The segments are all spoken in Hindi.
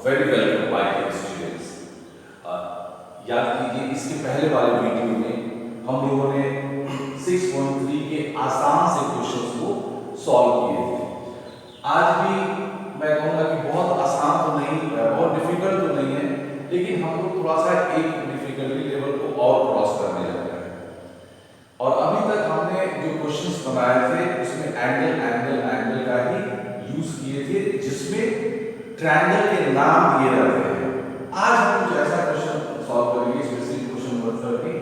Very welcome my dear students. याद कीजिए इसके पहले वाले वीडियो में हम लोगों ने 6.3 के आसान से क्वेश्चंस को सॉल्व किए थे। आज भी मैं कहूँगा कि बहुत आसान तो नहीं, बहुत डिफिकल्ट तो नहीं है, लेकिन हम लोग थोड़ा सा एक डिफिकल्टी लेवल को और क्रॉस करने जा रहे हैं। और अभी तक हमने जो क्वेश्चंस बनाए थे उसमें एंगल का ही यूज किए थे, जिसमें ट्रायंगल के नाम दिए जाते हैं। आज हम कुछ ऐसा क्वेश्चन सॉल्व करेंगे, स्पेशली क्वेश्चन नंबर 30,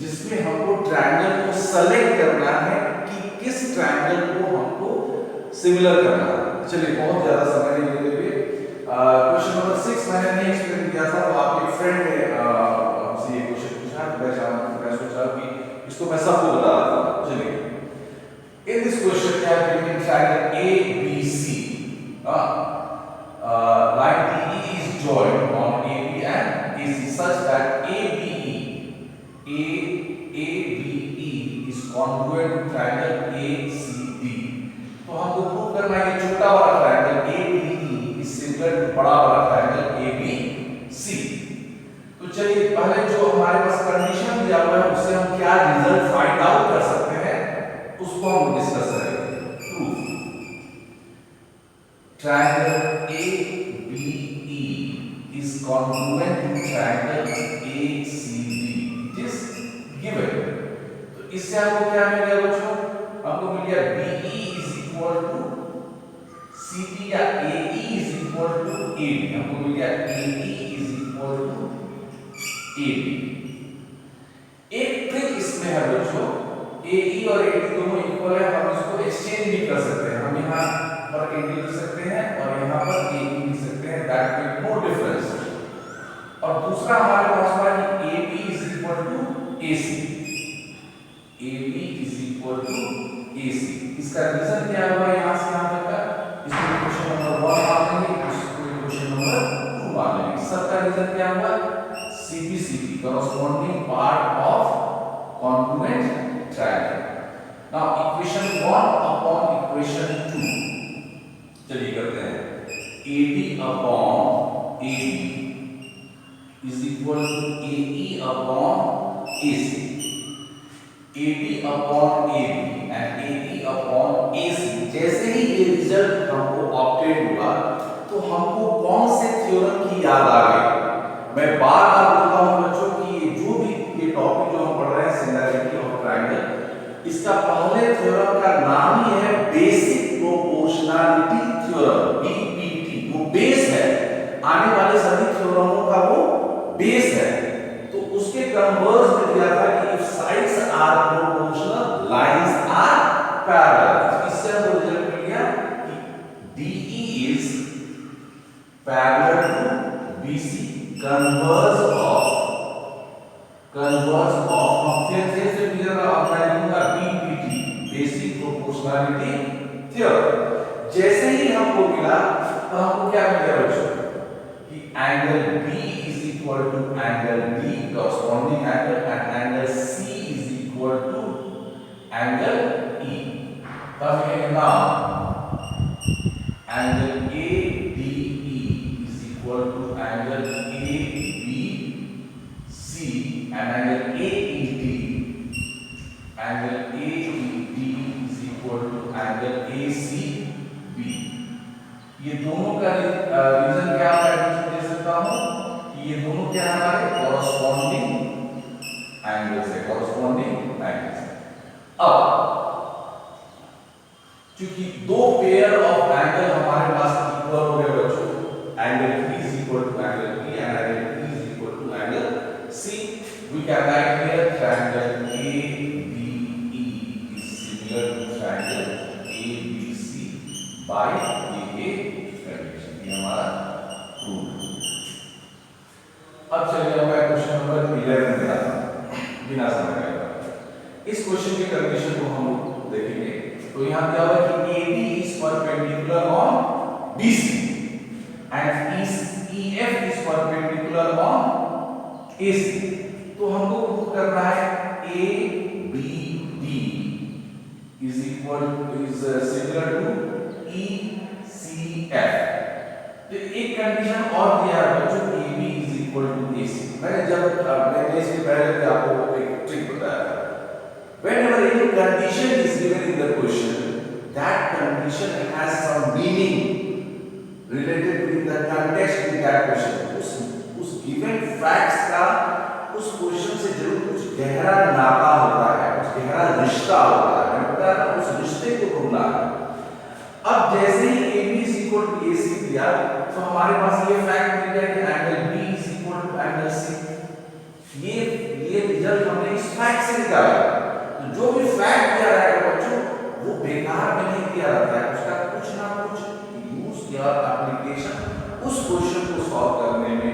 जिसमें हमको ट्रायंगल को सेलेक्ट करना है कि किस ट्रायंगल को हमको सिमिलर करना है। चलिए बहुत ज्यादा समय नहीं लेते हुए क्वेश्चन नंबर 6 मैंने नहीं एक्सप्लेन किया था, तो आपके फ्रेंड ने हमसे ये क्वेश्चन पूछा, मैं सोचा कि इसको मैं सबको बता देता हूं। चलिए, इन दिस क्वेश्चन क्या है, given triangle ABC, line DE is joined on AB and AC such that ABE is congruent to triangle ACD। तो हमको प्रूव करना है कि छोटा वाला triangle ABE is similar to बड़ा वाला ट्रायंगल ABC। तो चलिए पहले जो हमारे पास कंडीशन दिया हुआ है उससे हम क्या रिजल्ट फाइंड आउट कर सकते हैं उसको हम डिस्कस करेंगे। Proof triangle ABE is congruent to triangle ACD, it is given। तो इससे आपको क्या मिल गया बच्चों, आपको मिल गया BE is equal to CD या AE is equal to AB, हमको मिल गया AE is equal to AB। एक ट्रिक इसमें है बच्चों, AE और AD दोनों इक्वल है, हम इसको एक्सचेंज भी कर सकते हैं। हम यहाँ पर AD लिख सकते हैं और यहाँ पर AE लिख सकते हैं, दैट मेक नो डिफरेंस। और दूसरा हमारे पास हुआ कि AB is equal to AC, AB is equal to AC। इसका रीजन क्या हुआ यहाँ से यहाँ तक का, इसको क्वेश्चन नंबर 1 मान लेंगे, इसको क्वेश्चन नंबर 2 मान लेंगे। सबका रीजन क्या हुआ, CPCT, corresponding part of congruent triangle। Now equation 1 upon equation 2, चलिए करते हैं। AD upon AB is equal to AE upon AC, AD upon AB and AE upon AC। जैसे ही ये रिजल्ट हमको ऑब्टेन हुआ तो हमको कौन से थ्योरम की याद आ गई। मैं बार बार बोलता हूं बच्चों कि ये जो भी ये टॉपिक जो हम पढ़ रहे हैं सिमिलैरिटी ऑफ ट्रायंगल, इसका पहले थ्योरम का नाम ही है बेसिक प्रोपोर्शनलिटी थ्योरम, BPT। वो बेस है, आने वाले सभी थ्योरमों का वो बेस है। तो उसके कन्वर्स में दिया था कि if sides are proportional lines are parallel. इससे हमको रिजल्ट मिल गया कि DE is parallel to BC, converse of हम फिर से क्लियर अप्लाई करूंगा BPT, बेसिक प्रोपोर्शनलिटी थ्योरम। जैसे ही हमको मिला तो हमको क्या मिल गया बच्चों कि angle B is equal to angle D, corresponding angle, and angle C is equal to angle E। तब ये नाम angle ADE is equal to angle ABC and angle AED is equal to angle ACB। ये दोनों का रीजन क्या मैं दे सकता हूं कि ये दोनों क्या हमारे कॉरस्पॉन्डिंग एंगल्स है। अब क्योंकि दो पेयर ऑफ एंगल हमारे पास इक्वल हो गए बच्चों, angle P is equal to angle P and angle P is equal to angle C, we can write here triangle ABE is similar to triangle ABC by AA condition। ये हमारा प्रूफ। अब चलिए मैं क्वेश्चन नंबर 11 में आता हूं, बिना समय लगाए। इस क्वेश्चन की कंडीशन को हम देखेंगे। तो यहां क्या होगा कि AB is perpendicular on BC and EF is perpendicular on AC। तो हमको प्रूव करना है ABD is similar to ECF तो एक कंडीशन और दिया है बच्चों, AB is equal to AC। मैंने इसके पहले भी आपको एक ट्रिक बताया था। Whenever any condition is given in the question, that condition has some meaning related with the context in that question. उस given facts का उस क्वेश्चन से जरूर कुछ गहरा नाता होता है, कुछ गहरा रिश्ता होता है। मैं बता रहा हूं, उस रिश्ते को ढूंढना है। अब जैसे ही AB is equal to AC दिया, तो हमारे पास ये फैक्ट मिल गया कि angle B is equal to angle C। ये रिजल्ट हमने इस फैक्ट से निकाला। तो जो भी फैक्ट दिया रहेगा बच्चों, वो बेकार में नहीं दिया रहता है, उसका कुछ ना कुछ यूज या एप्लीकेशन उस क्वेश्चन को सॉल्व करने में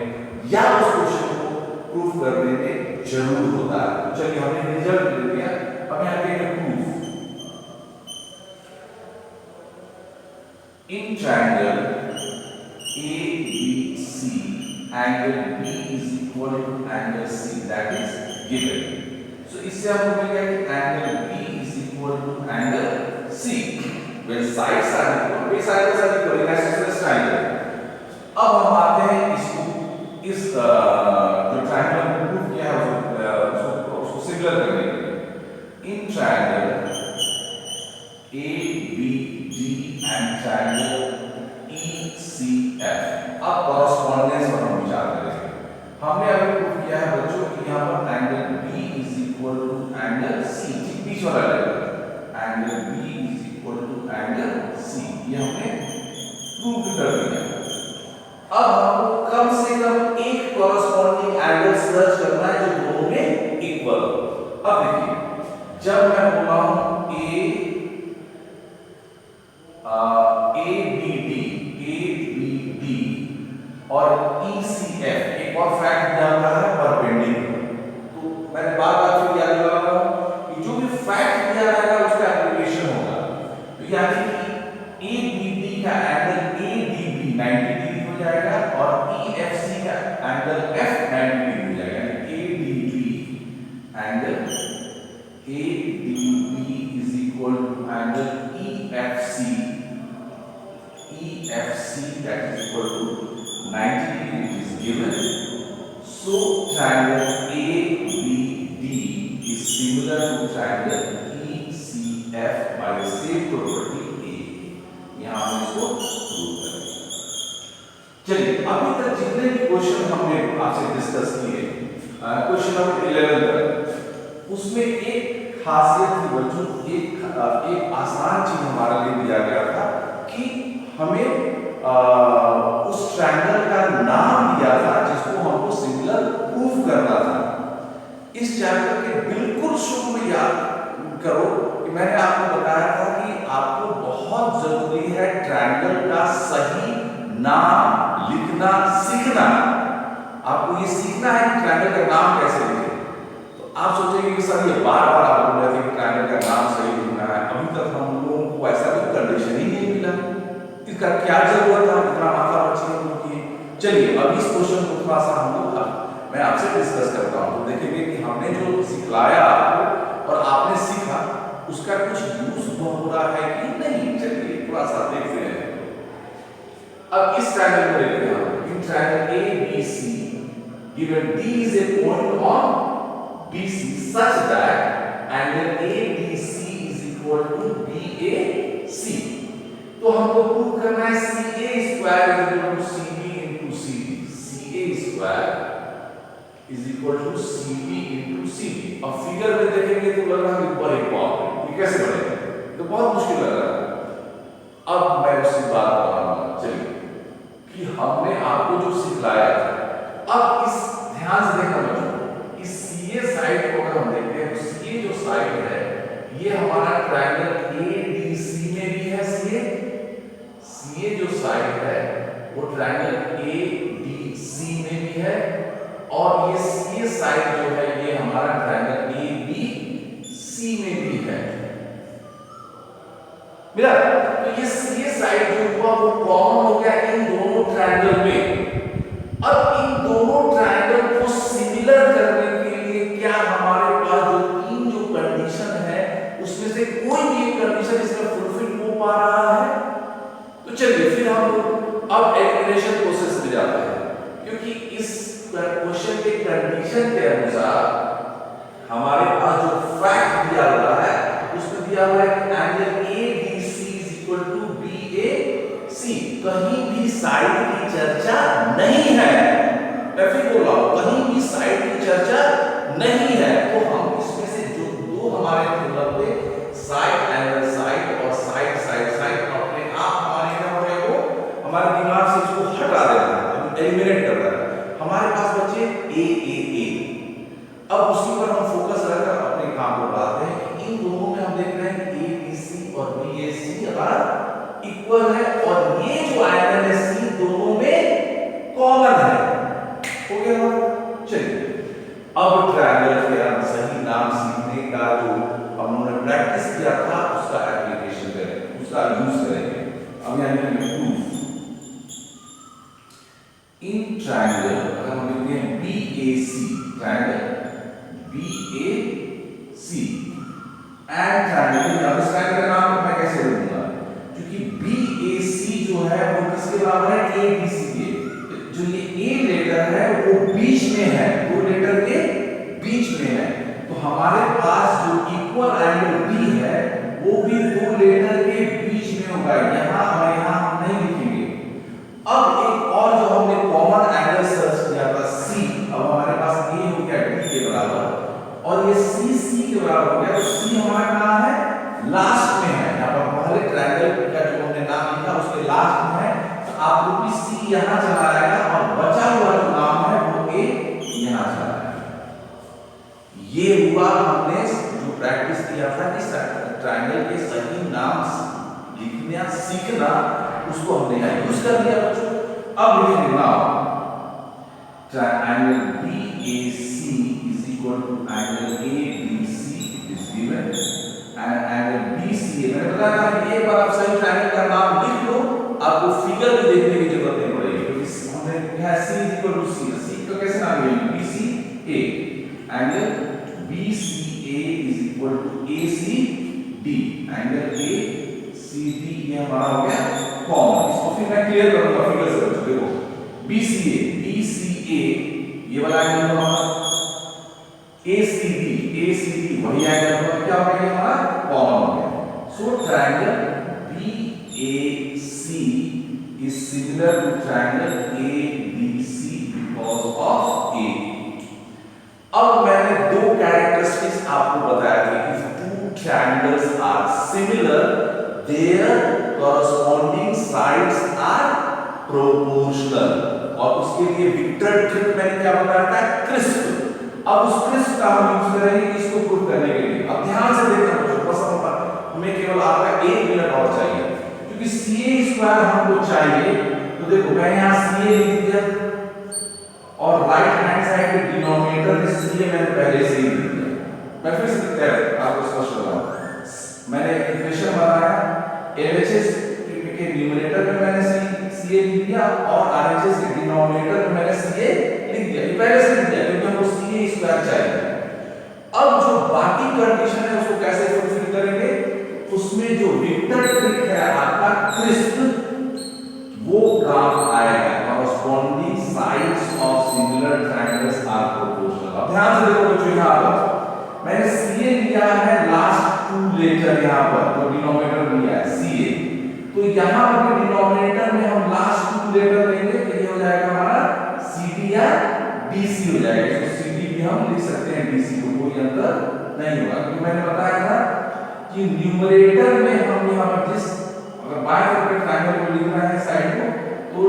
या उस क्वेश्चन को प्रूफ करने में जरूर होता है। तो चलिए हमने रिजल्ट ले लिया, अब यहाँ पे proof. In triangle ABC, angle B is equal to angle C, that is given. So इससे हमको मिल गया कि angle B is equal to angle C. When sides are equal, base angles are equal in isosceles triangle. अब हम आते हैं इस जो triangle में प्रूफ किया है उसको सिमिलर करने के लिए। In triangle ABD and triangle ECF, अब कॉरेस्पॉन्डेंस पर हम विचार करेंगे। हमने अभी प्रूव किया है बच्चों कि यहाँ पर angle B is equal to angle C, बीच वाला level, angle B is equal to angle C, ये हमने प्रूव कर दिया। अब हमको कम से कम एक कॉरेस्पॉन्डिंग एंगल सर्च करना है जो दोनों में इक्वल हो। अब देखिए, जब मैं बोला हूं ABD और ECF, एक और फैक्ट दिया हुआ है परपेंडिकुलर। तो मैंने बार-बार फिर याद दिलाऊंगा कि जो भी फैक्ट दिया रहेगा उसका एप्लीकेशन होगा। तो यानी कि ABD का एंगल ADB 90 डिग्री हो जाएगा और EFC का एंगल F 90 डिग्री हो जाएगा। यानी ADB is equal to angle EFC that is equal to 90 degree, it is given. So triangle ABD is similar to triangle ECF by the same property A। यहाँ हम इसको प्रूव करेंगे। चलिए, अभी तक जितने भी क्वेश्चन हमने आपसे डिस्कस किए, क्वेश्चन नंबर 11 तक, उसमें एक खासियत थी बच्चों, एक आसान चीज हमारे लिए दिया गया था कि हमें उस ट्रायंगल का नाम दिया था जिसको हमको सिमिलर प्रूफ करना था। इस चैप्टर के बिल्कुल शुरू में याद करो कि मैंने आपको बताया था कि आपको बहुत जरूरी है ट्रायंगल का सही नाम लिखना सीखना। आपको ये सीखना है कि ट्रायंगल का नाम कैसे लिखें। तो आप सोचेंगे कि सर ये बार-बार आप बोल रहे थे कि ट्रायंगल का नाम सही लिखना है, अभी तक हम लोगों को ऐसा कोई कंडीशन ही नहीं मिला, इसका क्या जरूरत है, इतना माथा पच्ची हम लोग की। चलिए अब इस क्वेश्चन को थोड़ा सा हम लोग मैं आपसे डिस्कस करता हूँ, तो देखेंगे कि हमने जो सिखलाया आपको और आपने सीखा उसका कुछ यूज हो रहा है कि नहीं। चलिए थोड़ा सा देखते हैं। अब इस ट्रायंगल को लेते हैं हम, in triangle ABC given D is a point on BC such that angle ABC is equal to BAC। तो हमको प्रूव करना है CA square is equal to CB into CD, CA square is equal to CB into CD। अब फिगर में देखेंगे तो लग रहा है ऊपर एक पॉइंट, ये कैसे बनेगा, तो बहुत मुश्किल लग रहा है। अब मैं उसी बात पर आऊंगा। चलिए कि हमने आपको जो सिखलाया था, अब इस ध्यान से देखना बच्चों, इस CA साइड को अगर हम देखते हैं तो CA जो साइड है ये हमारा ट्रायंगल ADC में भी है। CA जो साइड है वो ट्रायंगल ADC में भी है और ये CA साइड जो है ये हमारा ट्रायंगल ABC में भी है। मिला? तो ये CA साइड जो हुआ वो कॉमन हो गया इन दोनों ट्रायंगल में। अब इन दोनों ट्रायंगल को सिमिलर करने के लिए क्या हमारे पास जो तीन जो कंडीशन है उसमें से कोई भी एक कंडीशन इसमें फुलफिल हो पा रहा है? तो चलिए फिर हम अब एलिमिनेशन प्रोसेस में जाते हैं, क्योंकि इस क्वेश्चन के कंडीशन के अनुसार हमारे पास जो फैक्ट दिया हुआ है उसमें दिया हुआ है कि angle ABC is equal to BAC। कहीं भी साइड की चर्चा नहीं है, मैं फिर बोल रहा हूं, कहीं भी साइड की चर्चा नहीं है। तो हम इसमें से जो दो हमारे थ्योरम थे, साइड एंगल साइड और साइड साइड साइड, अपने आप हमारे क्या हो गए, वो हमारे दिमाग से इसको हटा देना है, एलिमिनेट कर देना है। हमारे पास बचे AAA। अब उसी पर हम फोकस रखकर अपने काम को बढ़ाते हैं कि इन दोनों में हम देख रहे हैं कि ABC और BAC अगर इक्वल है और ये जो एंगल है C दोनों में कॉमन है। हो गया? चलिए अब ट्रायंगल के हम सही नाम सीखने का जो हमने प्रैक्टिस किया था उसका एप्लीकेशन करें, उसका यूज करेंगे। अब यहाँ प्रूफ इन ट्रायंगल, अगर हम लिखते हैं BAC, triangle BAC and triangle, अब इस ट्रायंगल का नाम मैं कैसे रखूंगा, क्योंकि BAC जो है वो किसके बराबर है, ABC के। जो ये A लेटर है वो बीच में है, दो लेटर के बीच में है, तो हमारे पास जो इक्वल एंगल B है वो भी दो लेटर के बीच में होगा। यहाँ और यहाँ हम नहीं लिखेंगे। अब एक और जो हमने कॉमन एंगल सर्च किया था C, अब हमारे पास A हो गया D के बराबर और ये C के बराबर हो गया, तो C हमारा कहाँ है, लास्ट में है। यहाँ पर पहले ट्रायंगल का जो हमने नाम लिखा उसके लास्ट में है, तो आप लोग भी C यहाँ चला आएगा और बचा हुआ जो नाम है वो A यहाँ चला आएगा। ये हुआ हमने जो प्रैक्टिस किया था कि ट्रायंगल के सही नाम लिखना सीखना, उसको हमने यहाँ यूज कर लिया बच्चों। अब लिखेंगे now triangle BAC is equal to angle ABC is given and angle BCA। मैंने बताया था कि एक बार आप सही ट्रायंगल का नाम लिख लो, आपको फिगर भी देखने की जरूरत नहीं पड़ेगी, क्योंकि हमने लिखा है C is equal to C, C का कैसे नाम लेंगे, BCA, angle BCA is equal to ACD, angle ACD ये हमारा हो गया कॉमन। इसको फिर मैं क्लियर करूंगा फिगर से बच्चों। देखो BCA ये वाला एंगल हमारा, ACD वही एंगल हमारा क्या हो गया, हमारा कॉमन हो गया। सो triangle BAC is similar to triangle ABC because of A। अब मैंने दो कैरेक्टरिस्टिक्स आपको बताया थे कि two triangles are similar, their corresponding sides are proportional, और उसके लिए विक्टर ट्रिक मैंने क्या बताया था, क्रिस्प। अब उस क्रिस्प का हम यूज करेंगे इसको प्रूव करने के लिए। अब ध्यान से देखना बच्चों, बस हमें केवल आपका 1 मिनट और चाहिए, क्योंकि CA स्क्वायर हमको चाहिए। तो देखो मैं यहाँ CA लिख दिया और राइट हैंड साइड के डिनोमिनेटर में CA मैंने पहले से ही लिख दिया। मैं फिर से लिखता हूं आपको स्पष्ट बताऊं। मैंने इक्वेशन बनाया, LHS के न्यूमरेटर में मैंने CA लिख दिया और RHS के डिनोमिनेटर में मैंने CA लिख दिया। ये पहले से लिख दिया क्योंकि हमको CA स्क्वायर चाहिए। अब जो बाकी कंडीशन है उसको कैसे फुलफिल करेंगे, उसमें जो विक्टर ट्रिक है आपका क्रिस्प, वो काम आएगा। Corresponding sides of similar triangles are proportional. अब ध्यान से देखो बच्चों, यहाँ पर मैंने CA लिया है लास्ट 2 लेटर, यहाँ पर तो डिनोमिनेटर लिया है CA, तो यहाँ पर डिनोमिनेटर में हम लास्ट 2 लेटर लेंगे तो ये हो जाएगा हमारा CD या DC हो जाएगा। तो CD भी हम लिख सकते हैं, DC को कोई अंतर नहीं होगा, क्योंकि मैंने बताया था कि न्यूमरेटर में हम यहाँ पर जिस अगर बाएं तरफ के ट्रायंगल को लिखना है साइड को, तो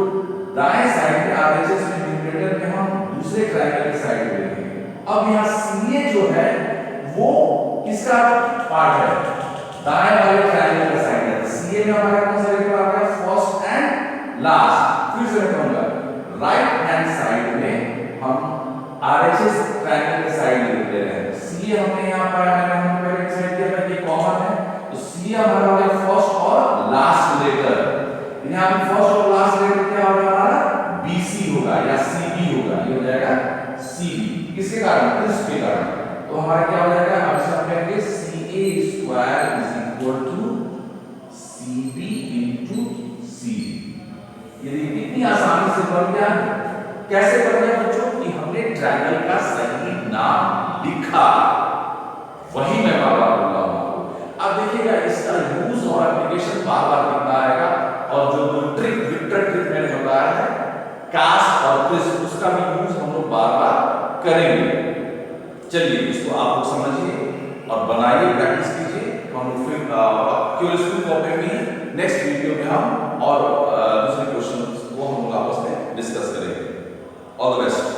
दाएं साइड के RHS में न्यूमरेटर में हम दूसरे ट्रायंगल के साइड को लिखेंगे। अब यहाँ CA जो है वो किसका पार्ट है, दाएं वाले ट्रायंगल का साइड है। CA में हमारा कौन सा लेटर आ गया, फर्स्ट एंड लास्ट। फिर से मैं कहूंगा राइट हैंड साइड में हम RHS ट्रायंगल के साइड लिख ले रहे हैं। CA हमने यहाँ पाया, मैंने हमने पहले डिसाइड किया था कि कॉमन है, तो CA हमारा हो गया फर्स्ट और लास्ट लेटर। यहाँ पे फर्स्ट और लास्ट लेटर क्या होगा हमारा, BC होगा या CB होगा, ये हो जाएगा CB। किसके कारण, इसके कारण। तो हमारा क्या हो जाएगा, अब से हम कहेंगे CA square is equal to कैसे पढ़ लिया बच्चों कि हमने ट्रायंगल का सही नाम लिखा, वही मैं बार बार बोल रहा हूं। अब देखिएगा इसका यूज और एप्लीकेशन बार बार कितना आएगा, और जो ट्रिक विक्टर ट्रिक मैंने बताया है कास्ट और ट्विस्ट, उसका भी यूज हम लोग बार बार करेंगे। चलिए इसको आप लोग समझिए और बनाइए, प्रैक्टिस कीजिए। हम लोग फिर क्यूरियस कॉपी में नेक्स्ट वीडियो में हम और दूसरे क्वेश्चन को हम लोग आपस में डिस्कस करेंगे। All the best.